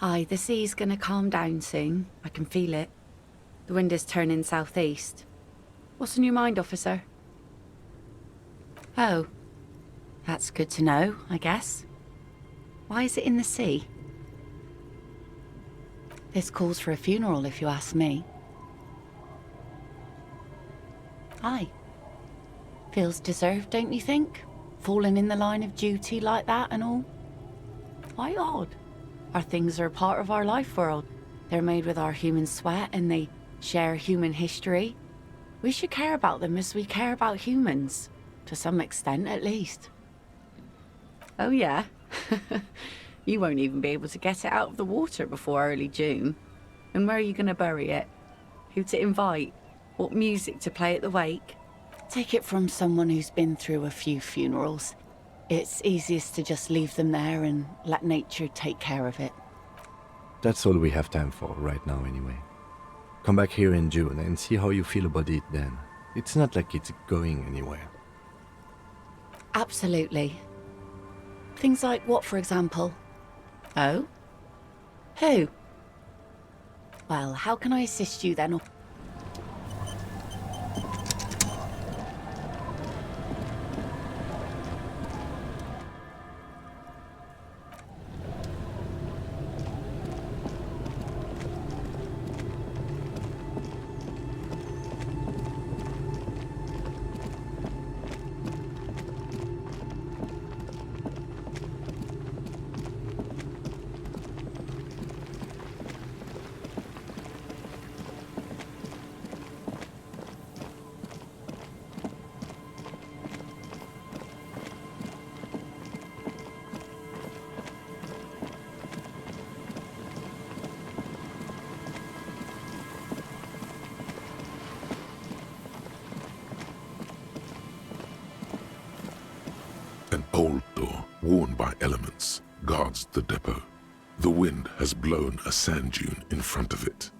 Aye, the sea's gonna calm down soon. I can feel it. The wind is turning southeast. What's on your mind, officer? Oh, that's good to know, I guess. Why is it in the sea? This calls for a funeral, if you ask me. Aye. Feels deserved, don't you think? Falling in the line of duty like that and all. Why odd? Our things are a part of our life world. They're made with our human sweat and they share human history. We should care about them as we care about humans. To some extent, at least. Oh yeah? You won't even be able to get it out of the water before early June. And where are you going to bury it? Who to invite? What music to play at the wake? Take it from someone who's been through a few funerals. It's easiest to just leave them there and let nature take care of it. That's all we have time for right now anyway. Come back here in June and see how you feel about it then. It's not like it's going anywhere. Absolutely. Things like what, for example? Oh? Who? Well, how can I assist you then? An old door, worn by elements, guards the depot. The wind has blown a sand dune in front of it.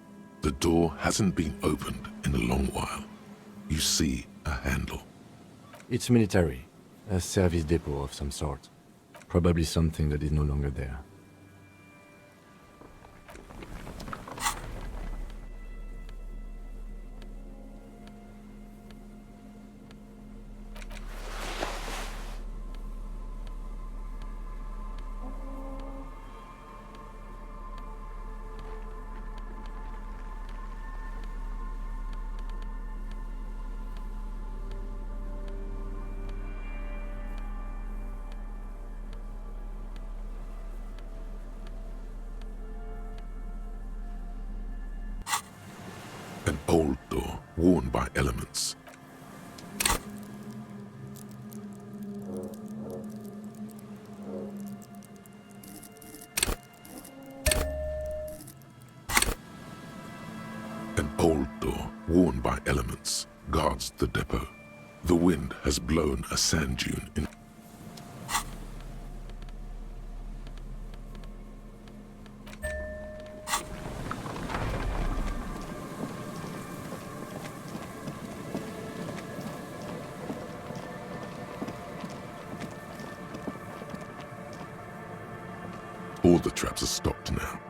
The door hasn't been opened in a long while. You see a handle. It's military. A service depot of some sort. Probably something that is no longer there. An old door, worn by elements. An old door, worn by elements, guards the depot. The wind has blown a sand dune in. All the traps are stopped now.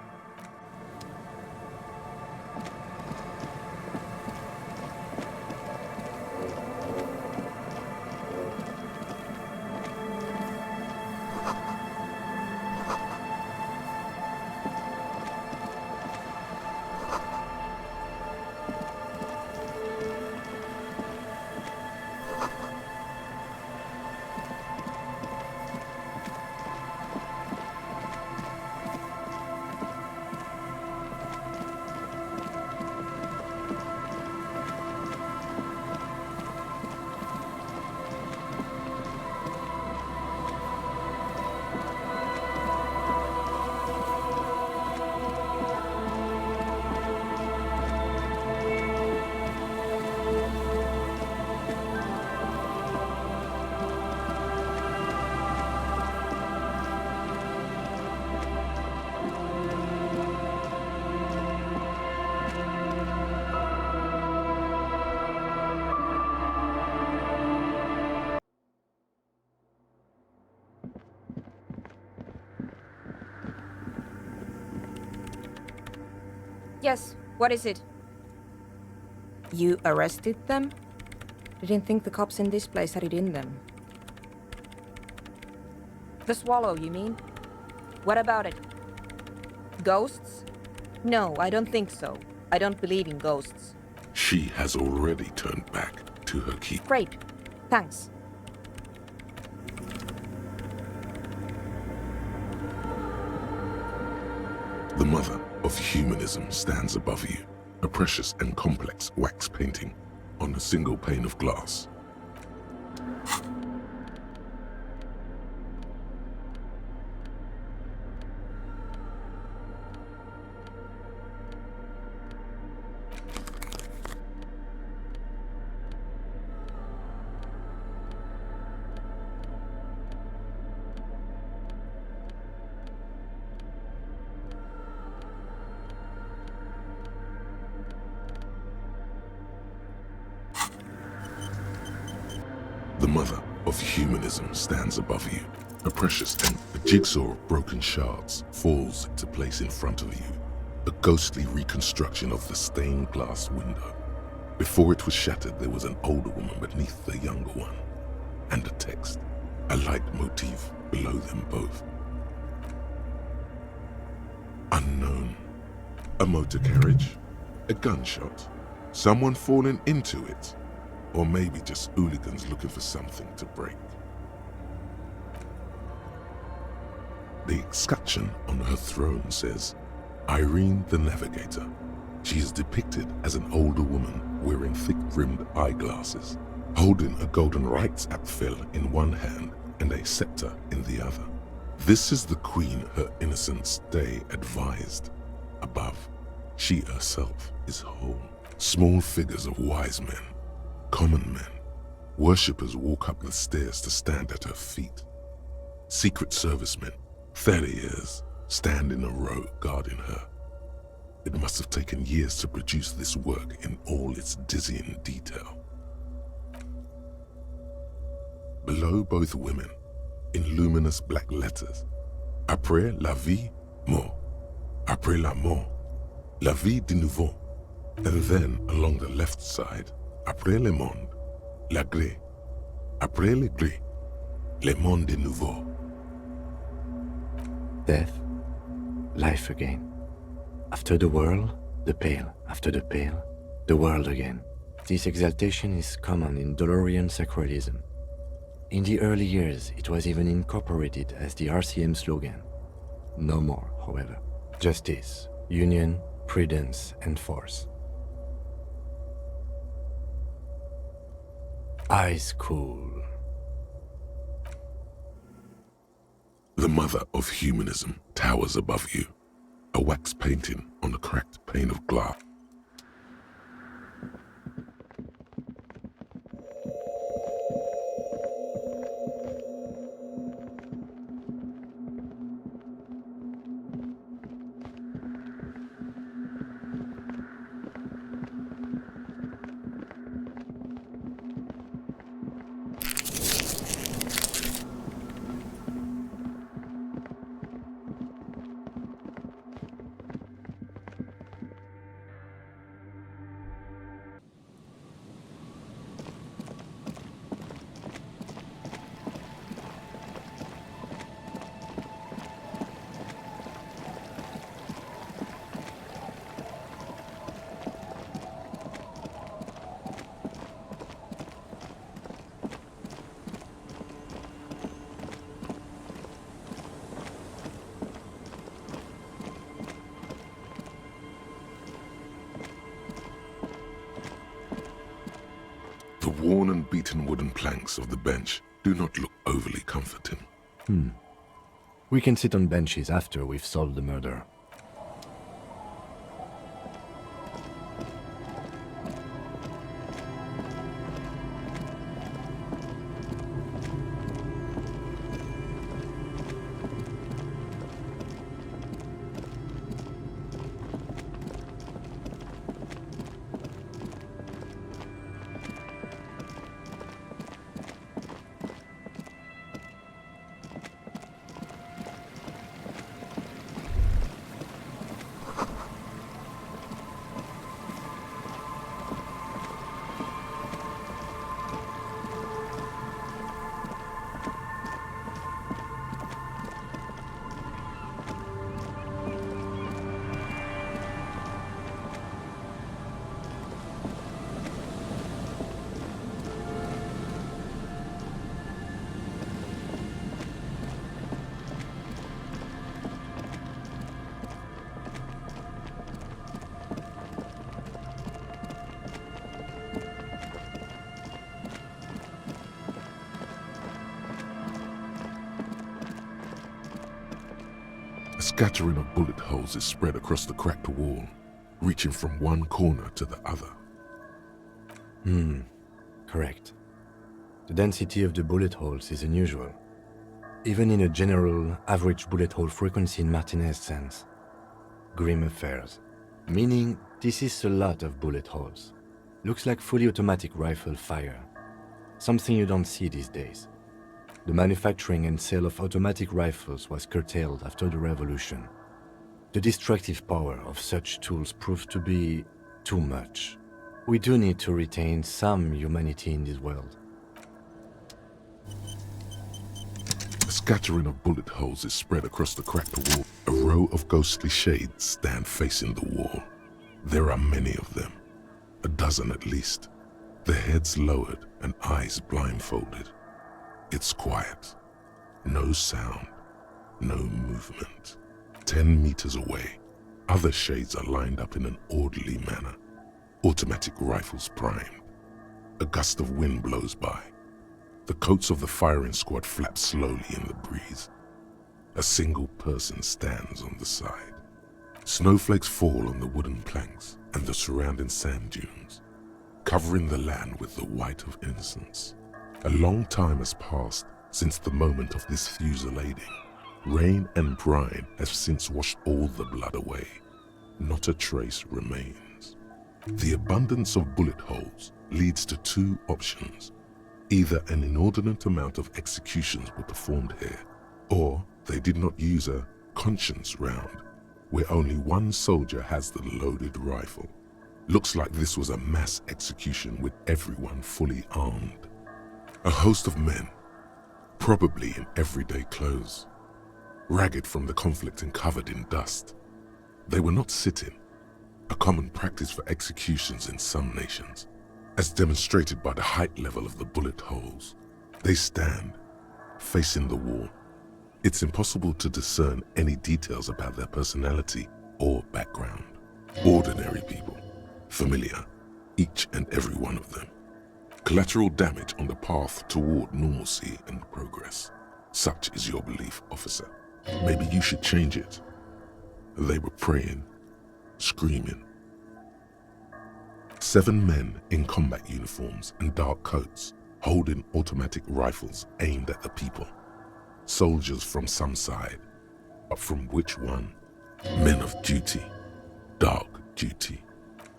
Yes, what is it? You arrested them? Didn't think the cops in this place had it in them. The Swallow, you mean? What about it? Ghosts? No, I don't think so. I don't believe in ghosts. She has already turned back to her keep. Great. Thanks. The mother of humanism stands above you, a precious and complex wax painting on a single pane of glass. The mother of humanism stands above you. A precious and a jigsaw of broken shards falls into place in front of you. A ghostly reconstruction of the stained glass window. Before it was shattered, there was an older woman beneath the younger one. And a text, a light motif below them both. Unknown. A motor carriage, a gunshot, someone falling into it. Or maybe just hooligans looking for something to break. The escutcheon on her throne says, Irene the Navigator. She is depicted as an older woman wearing thick-rimmed eyeglasses, holding a golden rights apfel in one hand and a scepter in the other. This is the queen her innocence day advised. Above, she herself is whole. Small figures of wise men, common men, worshippers walk up the stairs to stand at her feet. Secret servicemen, 30 years, stand in a row guarding her. It must have taken years to produce this work in all its dizzying detail. Below both women, in luminous black letters, Après la vie, mort. Après la mort, la vie de nouveau. And then along the left side, Après le monde, la gré. Après le gré, le monde de nouveau. Death, life again. After the world, the pale. After the pale, the world again. This exaltation is common in Dolorian sacralism. In the early years, it was even incorporated as the RCM slogan. No more, however. Justice, union, prudence, and force. Eyes cool. The mother of humanism towers above you, a wax painting on a cracked pane of glass. The worn and beaten wooden planks of the bench do not look overly comforting. We can sit on benches after we've solved the murder. scattering of bullet holes is spread across the cracked wall, reaching from one corner to the other. Correct. The density of the bullet holes is unusual, even in a general average bullet hole frequency in Martinez's sense. Grim affairs. Meaning, this is a lot of bullet holes. Looks like fully automatic rifle fire. Something you don't see these days. The manufacturing and sale of automatic rifles was curtailed after the revolution. The destructive power of such tools proved to be too much. We do need to retain some humanity in this world. A scattering of bullet holes is spread across the cracked wall. A row of ghostly shades stand facing the wall. There are many of them, a dozen at least, their heads lowered and eyes blindfolded. It's quiet. No sound, no movement. 10 meters away, other shades are lined up in an orderly manner. Automatic rifles primed. A gust of wind blows by. The coats of the firing squad flap slowly in the breeze. A single person stands on the side. Snowflakes fall on the wooden planks and the surrounding sand dunes, covering the land with the white of innocence. A long time has passed since the moment of this fusillading. Rain and brine have since washed all the blood away. Not a trace remains. The abundance of bullet holes leads to two options. Either an inordinate amount of executions were performed here, or they did not use a conscience round, where only one soldier has the loaded rifle. Looks like this was a mass execution with everyone fully armed. A host of men, probably in everyday clothes, ragged from the conflict and covered in dust. They were not sitting, a common practice for executions in some nations, as demonstrated by the height level of the bullet holes. They stand, facing the wall. It's impossible to discern any details about their personality or background. Ordinary people, familiar, each and every one of them. Collateral damage on the path toward normalcy and progress. Such is your belief, officer. Maybe you should change it. They were praying, screaming. 7 men in combat uniforms and dark coats, holding automatic rifles aimed at the people. Soldiers from some side, but from which one? Men of duty, dark duty.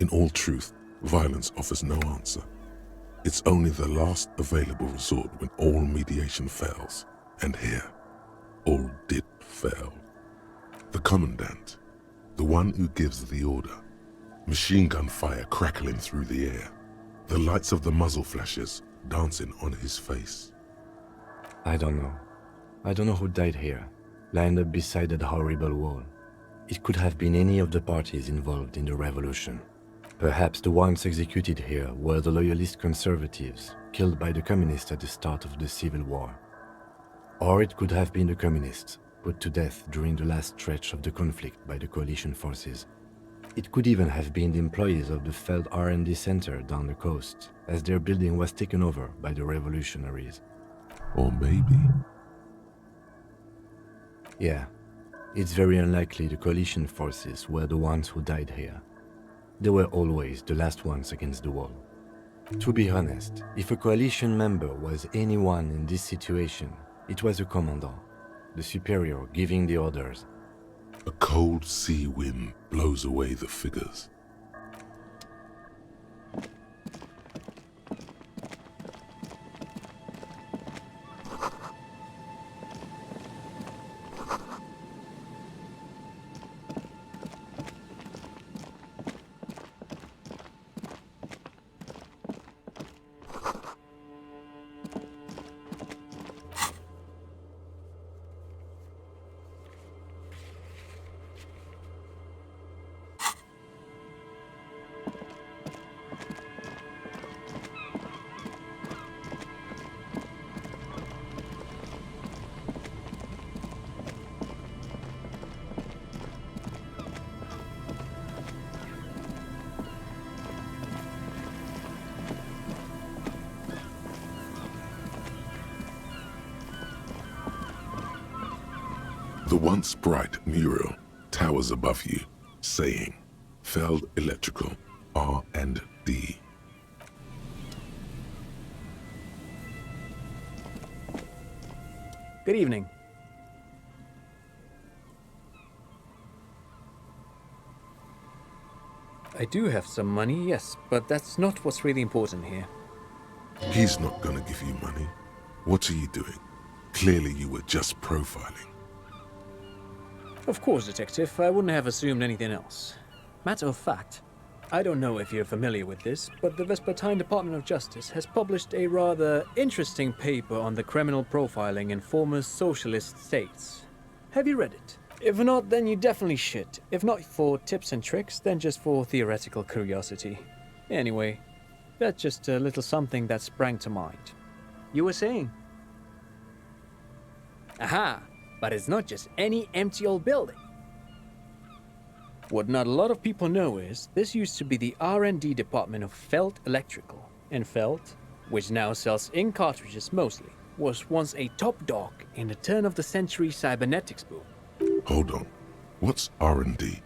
In all truth, violence offers no answer. It's only the last available resort when all mediation fails, and here, all did fail. The commandant, the one who gives the order, machine gun fire crackling through the air, the lights of the muzzle flashes dancing on his face. I don't know. I don't know who died here, lined up beside that horrible wall. It could have been any of the parties involved in the revolution. Perhaps the ones executed here were the loyalist conservatives, killed by the communists at the start of the Civil War. Or it could have been the communists, put to death during the last stretch of the conflict by the coalition forces. It could even have been the employees of the failed R&D center down the coast, as their building was taken over by the revolutionaries. Or maybe... Yeah, it's very unlikely the coalition forces were the ones who died here. They were always the last ones against the wall. To be honest, if a coalition member was anyone in this situation, it was a commandant, the superior giving the orders. A cold sea wind blows away the figures. The once bright mural towers above you, saying, Feld Electrical, R&D. Good evening. I do have some money, yes, but that's not what's really important here. He's not gonna give you money. What are you doing? Clearly you were just profiling. Of course, Detective, I wouldn't have assumed anything else. Matter of fact, I don't know if you're familiar with this, but the Vespertine Department of Justice has published a rather interesting paper on the criminal profiling in former socialist states. Have you read it? If not, then you definitely should. If not for tips and tricks, then just for theoretical curiosity. Anyway, that's just a little something that sprang to mind. You were saying? Aha! But it's not just any empty old building. What not a lot of people know is, this used to be the R&D department of Feld Electrical. And Feld, which now sells ink cartridges mostly, was once a top dog in the turn-of-the-century cybernetics boom. Hold on. What's R&D?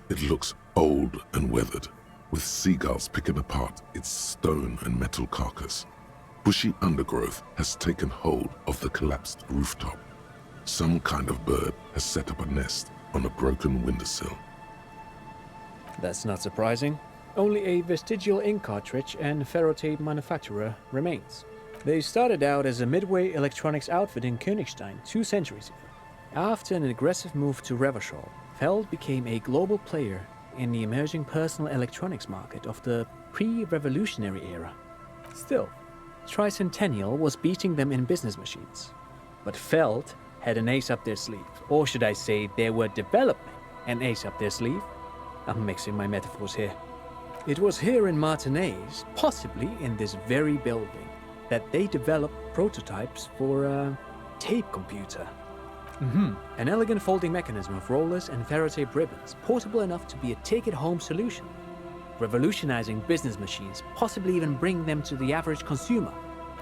It looks old and weathered, with seagulls picking apart its stone and metal carcass. Bushy undergrowth has taken hold of the collapsed rooftop. Some kind of bird has set up a nest on a broken windowsill. That's not surprising. Only a vestigial ink cartridge and ferrotape manufacturer remains. They started out as a midway electronics outfit in Königstein 2 centuries ago. After an aggressive move to Revachol, Feld became a global player in the emerging personal electronics market of the pre-revolutionary era. Still, Tricentennial was beating them in business machines. But Feld had an ace up their sleeve, or should I say they were developing an ace up their sleeve? I'm mixing my metaphors here. It was here in Martinez, possibly in this very building, that they developed prototypes for a tape computer. An elegant folding mechanism of rollers and ferrotape ribbons, portable enough to be a take-it-home solution. Revolutionizing business machines, possibly even bringing them to the average consumer,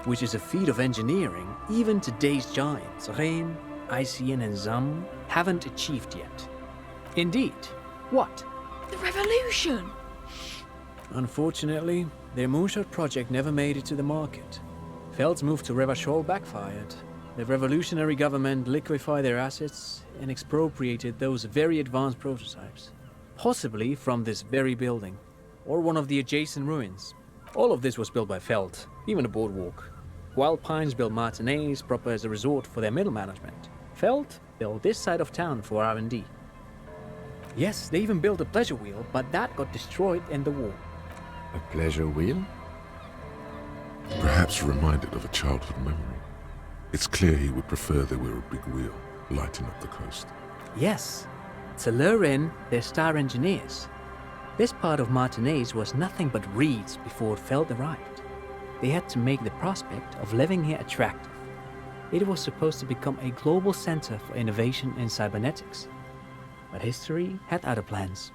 which is a feat of engineering even today's giants, Rehm, ICN and ZAM, haven't achieved yet. Indeed. What? The revolution! Unfortunately, their moonshot project never made it to the market. Feld's move to Revachol backfired. The revolutionary government liquefied their assets and expropriated those very advanced prototypes, possibly from this very building, or one of the adjacent ruins. All of this was built by Feld, even the boardwalk. Wild Pines built Martinez proper as a resort for their middle management. Feld built this side of town for R&D. Yes, they even built a pleasure wheel, but that got destroyed in the war. A pleasure wheel? Perhaps reminded of a childhood memory. It's clear he would prefer there were a big wheel lighting up the coast. Yes, to lure in their star engineers. This part of Martinez was nothing but reeds before Feld arrived. They had to make the prospect of living here attractive. It was supposed to become a global center for innovation in cybernetics. But history had other plans.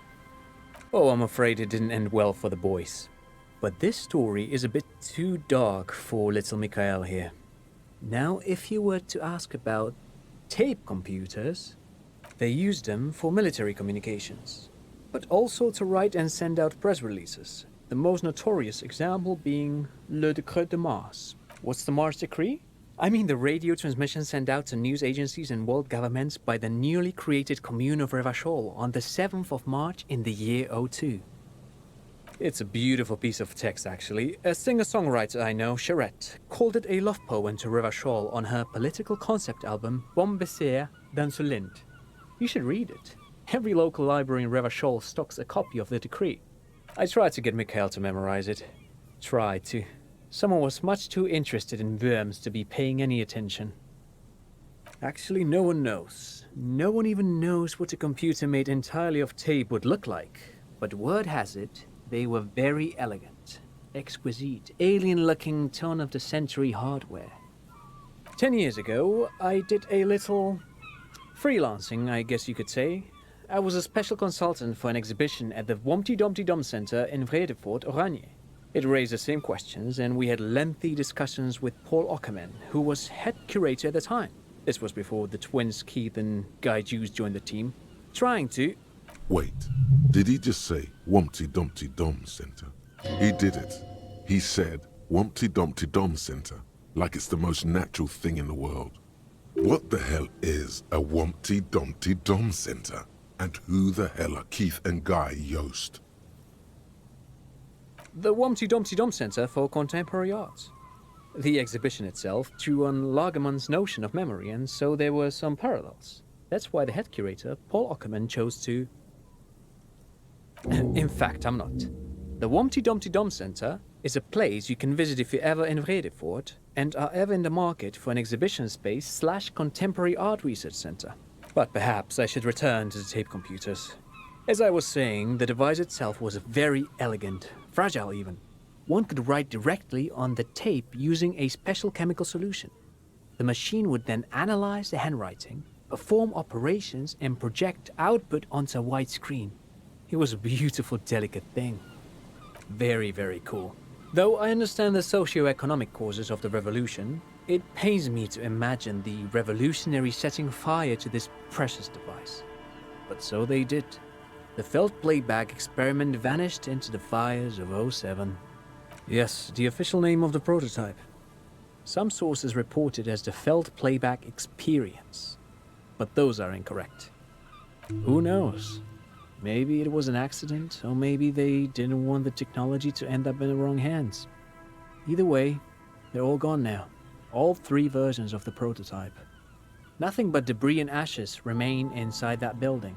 Oh, I'm afraid it didn't end well for the boys. But this story is a bit too dark for little Mikhail here. Now, if you were to ask about tape computers, they used them for military communications, but also to write and send out press releases. The most notorious example being Le Décret de Mars. What's the Mars Decree? I mean the radio transmission sent out to news agencies and world governments by the newly created commune of Revachol on the 7th of March in the year 02. It's a beautiful piece of text, actually. A singer-songwriter I know, Charette, called it a love poem to Revachol on her political concept album, Bon Baiser dans le Lind. You should read it. Every local library in Revachol stocks a copy of the decree. I tried to get Mikhail to memorize it. Tried to. Someone was much too interested in worms to be paying any attention. Actually, no one knows. No one even knows what a computer made entirely of tape would look like. But word has it, they were very elegant, exquisite, alien-looking turn-of-the-century hardware. 10 years ago, I did a little freelancing, I guess you could say. I was a special consultant for an exhibition at the Wompty Dumpty Dum Center in Vredefort, Oranje. It raised the same questions, and we had lengthy discussions with Paul Ockerman, who was head curator at the time. This was before the twins Keith and Guy Hughes joined the team, trying to... Wait, did he just say Wumpty Dumpty Dom Center? He did it. He said Wumpty Dumpty Dom Center, like it's the most natural thing in the world. What the hell is a Wumpty Dumpty Dom Center? And who the hell are Keith and Guy Yost? The Wumpty Dumpty Dom Center for Contemporary Arts. The exhibition itself drew on Lagerman's notion of memory, and so there were some parallels. That's why the head curator, Paul Ockerman, chose to... In fact, I'm not. The Wumpty Dumpty Dom Center is a place you can visit if you're ever in Vredefort and are ever in the market for an exhibition space / contemporary art research center. But perhaps I should return to the tape computers. As I was saying, the device itself was very elegant, fragile even. One could write directly on the tape using a special chemical solution. The machine would then analyze the handwriting, perform operations, and project output onto a white screen. It was a beautiful, delicate thing. Very, very cool. Though I understand the socio-economic causes of the revolution, it pains me to imagine the revolutionaries setting fire to this precious device. But so they did. The felt playback experiment vanished into the fires of '07. Yes, the official name of the prototype. Some sources report it as the felt playback experience, but those are incorrect. Who knows? Maybe it was an accident, or maybe they didn't want the technology to end up in the wrong hands. Either way, they're all gone now. All 3 versions of the prototype. Nothing but debris and ashes remain inside that building.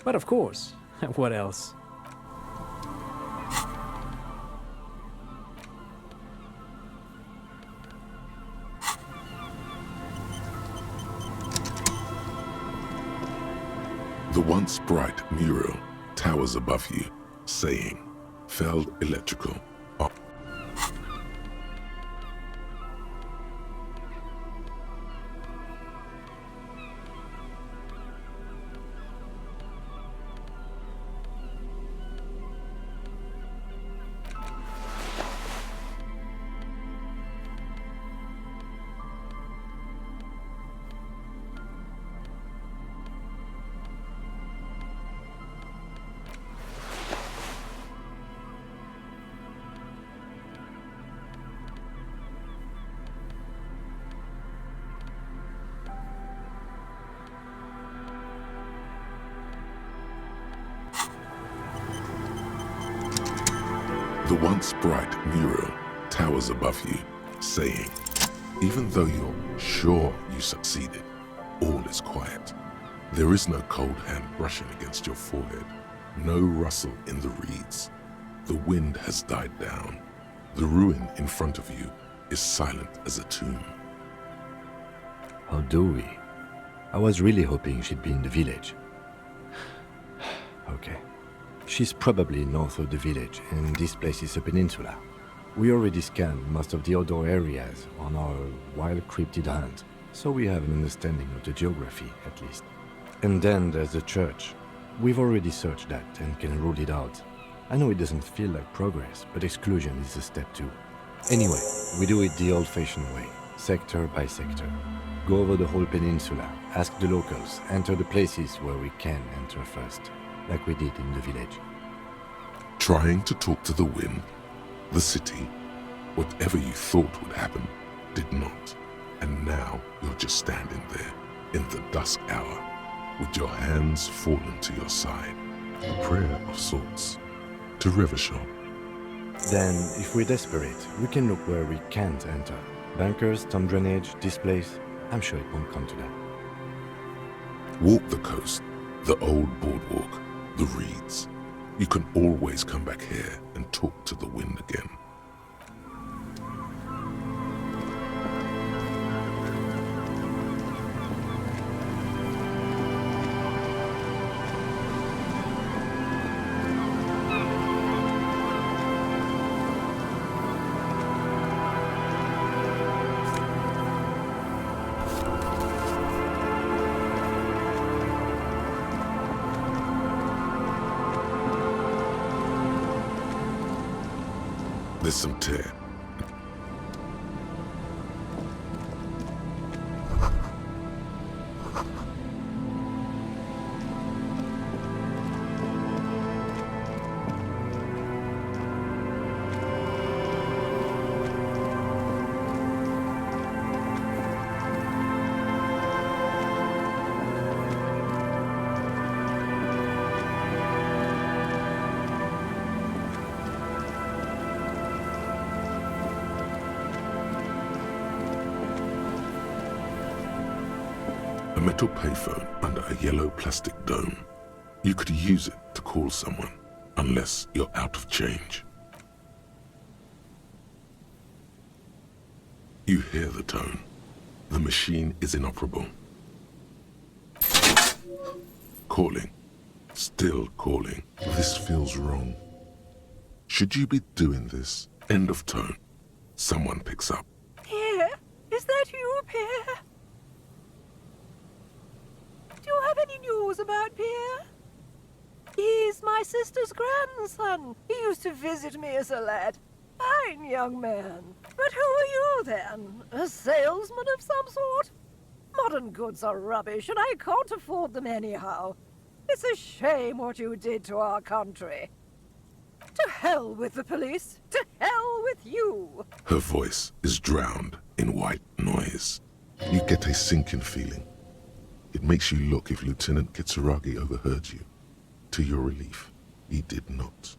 But of course, what else? The once bright mural towers above you, saying, Feld Electrical. The once bright mural towers above you, saying, even though you're sure you succeeded, all is quiet. There is no cold hand brushing against your forehead, no rustle in the reeds. The wind has died down. The ruin in front of you is silent as a tomb. How do we? I was really hoping she'd be in the village. Okay. She's probably north of the village, and this place is a peninsula. We already scanned most of the outdoor areas on our wild cryptid hunt, so we have an understanding of the geography, at least. And then there's the church. We've already searched that and can rule it out. I know it doesn't feel like progress, but exclusion is a step too. Anyway, we do it the old-fashioned way, sector by sector. Go over the whole peninsula, ask the locals, enter the places where we can enter first, like we did in the village. Trying to talk to the wind, the city, whatever you thought would happen, did not. And now you're just standing there, in the dusk hour, with your hands fallen to your side. A prayer of sorts, to Revachol. Then, if we're desperate, we can look where we can't enter. Bunkers, storm drainage, this place. I'm sure it won't come to that. Walk the coast, the old boardwalk, the reeds. You can always come back here and talk to the wind again. There's some tear. A metal payphone under a yellow plastic dome. You could use it to call someone, unless you're out of change. You hear the tone. The machine is inoperable. Calling. Still calling. This feels wrong. Should you be doing this? End of tone. Someone picks up. Pierre? Is that you, Pierre? Do you have any news about Pierre? He's my sister's grandson. He used to visit me as a lad. Fine young man. But who are you, then? A salesman of some sort? Modern goods are rubbish, and I can't afford them anyhow. It's a shame what you did to our country. To hell with the police. To hell with you. Her voice is drowned in white noise. You get a sinking feeling. It makes you look if Lieutenant Kitsuragi overheard you. To your relief, he did not.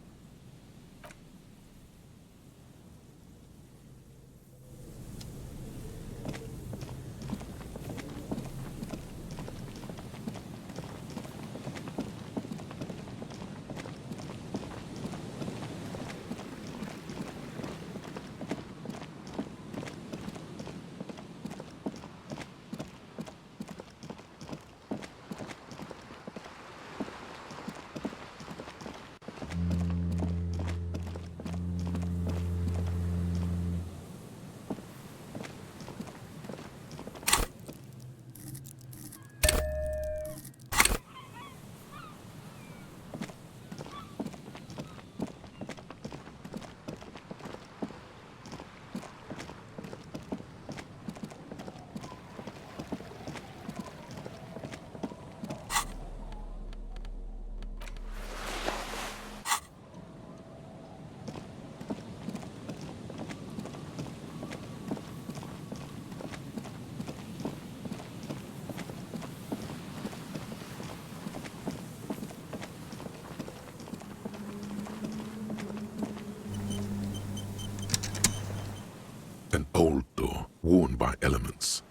An old door, worn by elements.